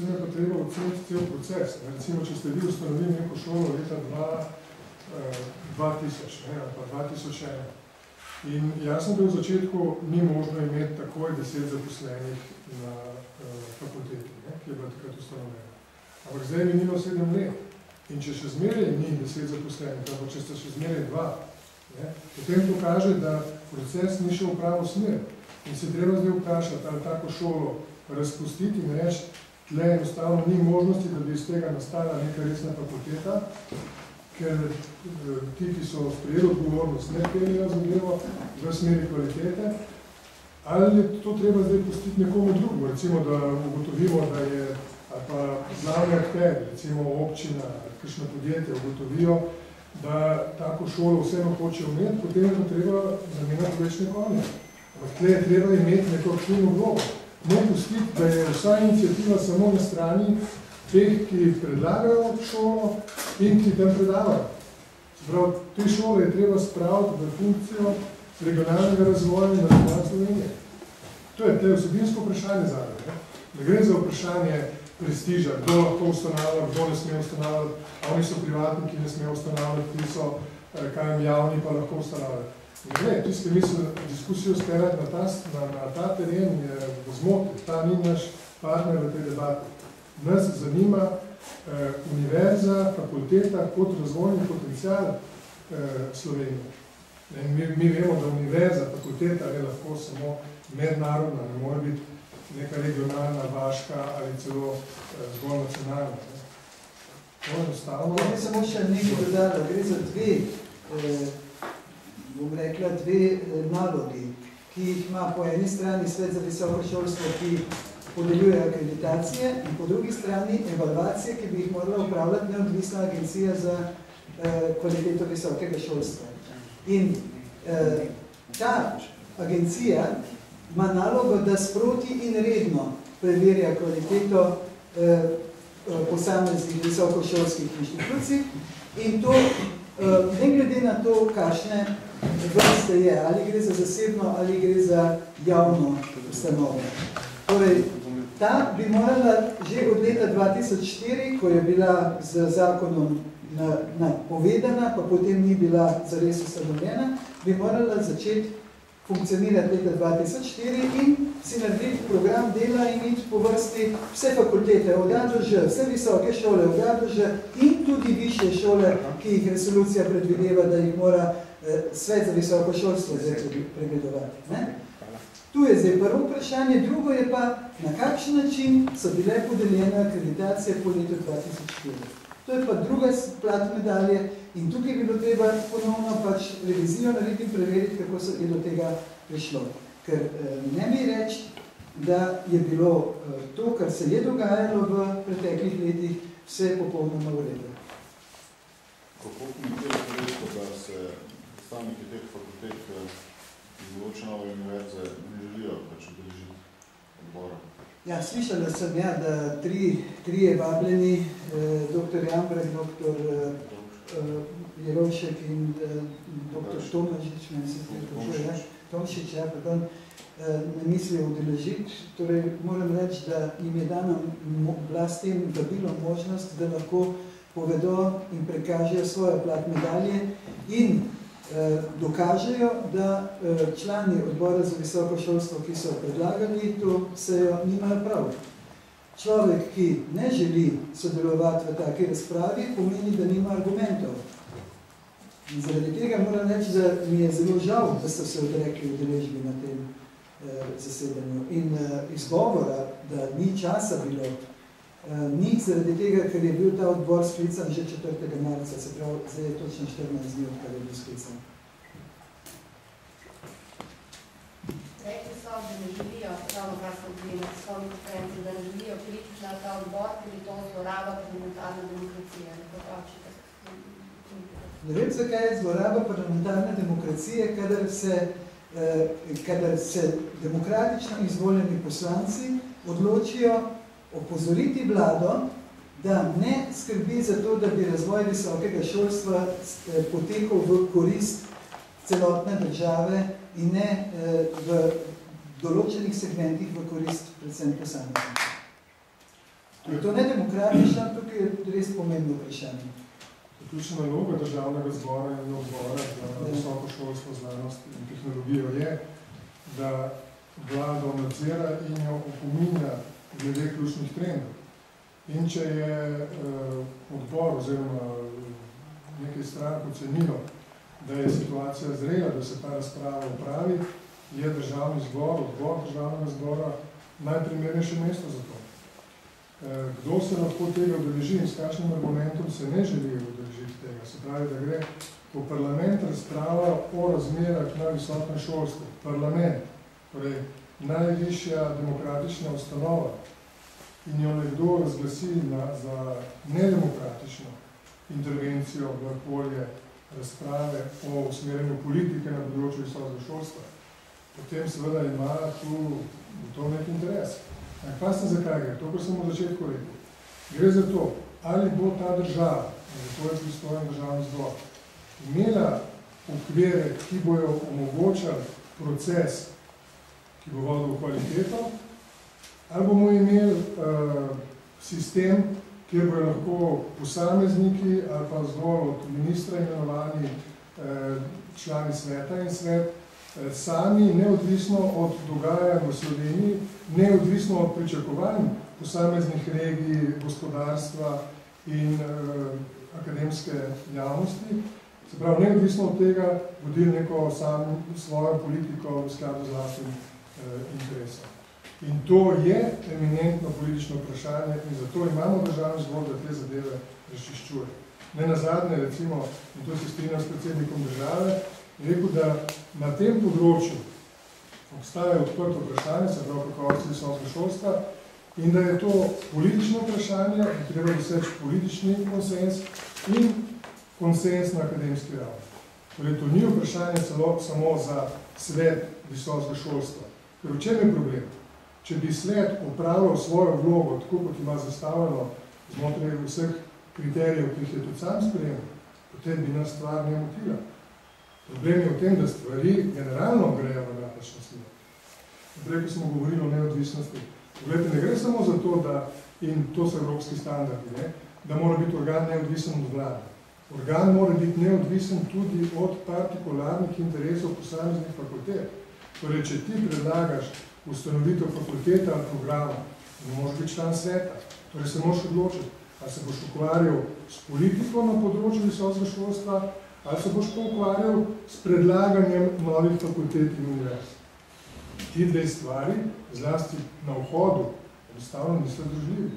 predvsem je pa treba oceniti cel proces. Recimo, če ste vi ustanovili neko šolo leta 2000 ali pa 2001. In jasno, da v začetku ni možno imeti takoj 10 zaposlenih na fakulteti, ki je bila takrat ustanovljena. Ampak zdaj je minilo 7 let. In če še zmeraj ni 10 zaposlenih, ali če ste še zmeraj 2, potem to kaže, da proces ni šel v pravo smer. In se treba zdaj vprašati, ali tako šolo razpustiti in reči, tle enostavno ni možnosti, da bi iz tega nastala neka resna fakulteta, ker ti, ki so sprejeli odgovornost, ne peljejo zadevo v smeri kvalitete, ali je to treba zdaj pustiti nekomu drugo, recimo, da ugotovimo, da je, ali pa znani akteri, recimo občina, kakšno podjetje ugotovijo, da tako šolo vseeno hoče imeti, potem je to treba zamenjati večne konje. Ampak tle je treba imeti neko aktivno vlogo. Ne pustiti, da je vsa iniciativa samo na strani teh, ki predlagajo šolo in ki tam predavajo. Prav, te šole je treba spraviti v funkcijo regionalnega razvoja in razvoja Slovenije. To je vsebinsko vprašanje zadnje. Ne gre za vprašanje prestiža, kdo lahko ustanavlja, kdo ne sme ustanavljati, a oni so privatni, ki ne smejo ustanavljati, ti so javni, pa lahko ustanavljati. Ne, tisti, ki misli diskusijo speljati na ta teren, je v zmoti, ta ni naš partner v tej debati. Nas zanima univerza, fakulteta kot razvojni potencial Slovenije. Mi vemo, da univerza, fakulteta je lahko samo mednarodna, ne more biti neka regionalna, vaška ali celo zgolj nacionalna. To je enostavno. Ja, samo še nekaj dodala. Gre za dve nalogi, ki jih ima po eni strani Svet za visoko šolstvo, ki podeljuje akreditacije, in po drugi strani evalvacije, ki bi jih morala upravljati neodvisna agencija za kvaliteto visokega šolstva. In ta agencija ima nalogo, da sproti in redno preverja kvaliteto posameznih visokošolskih inštitucij in to ne glede na to, kakšne vrste je, ali gre za zasebno, ali gre za javno ustanovo. Torej, ta bi morala že od leta 2004, ko je bila z zakonom napovedana, pa potem ni bila zares ustanovljena, bi morala začeti funkcionirati leta 2004 in si narediti program dela in iti po vrsti vse fakultete, od A do Ž, vse visoke šole, od A do Ž in tudi višje šole, ki jih resolucija predvideva, da jih mora Svet za visoko šolstvo pregledovati. Tu je zdaj prvo vprašanje, drugo je pa, na kakšen način so bile podeljene akreditacije po letu 2004. To je pa druga plat medalje in tukaj bi bilo treba ponovno pač revizijo narediti in preveriti, kako je do tega prišlo. Ker ne mi reči, da je bilo to, kar se je dogajalo v preteklih letih, vse popolnoma v redu. Kako komentirate resko, da se predstavniki teh fakultet iz določene univerze ne želijo pač udeležiti odbora? Ja, slišala sem, da trije vabljeni, dr. Jambrek, dr. Jerovšek in dr. Tomšič, ne mislijo udeležiti. Torej, moram reči, da jim je dana bila s tem dobilo možnost, da lahko povedo in prekažejo svojo plat medalje in dokažejo, da člani odbora za visoko šolstvo, ki so predlagali to sejo, nimajo prav. Človek, ki ne želi sodelovati v taki razpravi, pomeni, da nima argumentov. In zaradi tega moram reči, da mi je zelo žal, da so se odrekli udeležbi na tem zasedanju. In izgovora, da ni časa bilo, ni zaradi tega, ker je bil ta odbor sklican že 4. marca, se pravi, zdaj je točno 14 dni, odkar je bil sklican. Rekli so, da ne želijo, ravno kar so bili na tiskovni konferenci, da ne želijo priti na ta odbor, ker je to zloraba parlamentarne demokracije. Ne vem, zakaj je zloraba parlamentarne demokracije, kadar se demokratično izvoljeni poslanci odločijo opozoriti vlado, da ne skrbi za to, da bi razvoj visokega šolstva potekal v korist celotne države in ne v določenih segmentih v korist predvsem posameznikov. Je to nedemokratično, tukaj je res pomembno vprašanje. Ključna naloga državnega zbora in odbora za visoko šolstvo, znanost in tehnologijo je, da vlado nadzira in jo opominja glede ključnih trendov. In če je odbor oziroma nekaj strank ocenilo, da je situacija zrela, da se ta razprava opravi, je državni zbor, odbor državnega zbora najprimernejše mesto za to. Kdo se lahko tega udeleži in s kakšnim argumentom se ne želi udeležiti tega? Se pravi, da gre po parlament razprava o razmerah na visokem šolstvu. Parlament, torej najvišja demokratična ustanova, in jo nekdo razglasi za nedemokratično intervencijo v polje razprave o usmerjanju politike na področju visokega šolstva, potem seveda ima tu to nek interes. Pa ste zakaj gre? To, kar sem v začetku rekel. Gre za to, ali bo ta država, zato je pristojen državni zbor, imela okvire, ki bojo omogočali proces, ki bo vodil v kvaliteto, ali bomo imeli sistem, kjer bojo lahko posamezniki ali pa zgolj od ministra imenovani člani sveta in svet, sami, neodvisno od dogajanj v Sloveniji, neodvisno od pričakovanj posameznih regij, gospodarstva in akademske javnosti, se pravi, neodvisno od tega vodili neko svojo politiko v skladu z lastnim interesom. In to je eminentno politično vprašanje in zato imamo državni zbor, da te zadeve razčiščuje. Ne nazadnje, recimo, in to se strinjam s predsednikom države, rekel, da na tem področju obstaja odprto vprašanje, se pravi kakovosti visokega šolstva, in da je to politično vprašanje, da treba doseči politični konsens in konsens na akademski ravni. Torej, to ni vprašanje samo za svet visokega šolstva. Ker v čem je problem? Če bi svet opravljal svojo vlogo, tako kot ima zastavljeno znotraj vseh kriterijev, ki jih je tudi sam sprejel, potem bi nas stvar ne motila. Problem je v tem, da stvari generalno grejo v napačno smer. Prej, ko smo govorili o neodvisnosti, ne gre samo za to, da, in to so evropski standardi, ne, da mora biti organ neodvisen od vlade. Organ mora biti neodvisen tudi od partikularnih interesov posameznih fakultet. Torej, če ti predlagaš ustanovitev fakultete ali programa, ne moraš biti član sveta. Torej, se moraš odločiti, ali se boš ukvarjal s politiko na področju visokega šolstva, ali se boš pa ukvarjal s predlaganjem novih fakultet in univerz. Ti dve stvari, zlasti na vhodu, enostavno niste združljivi.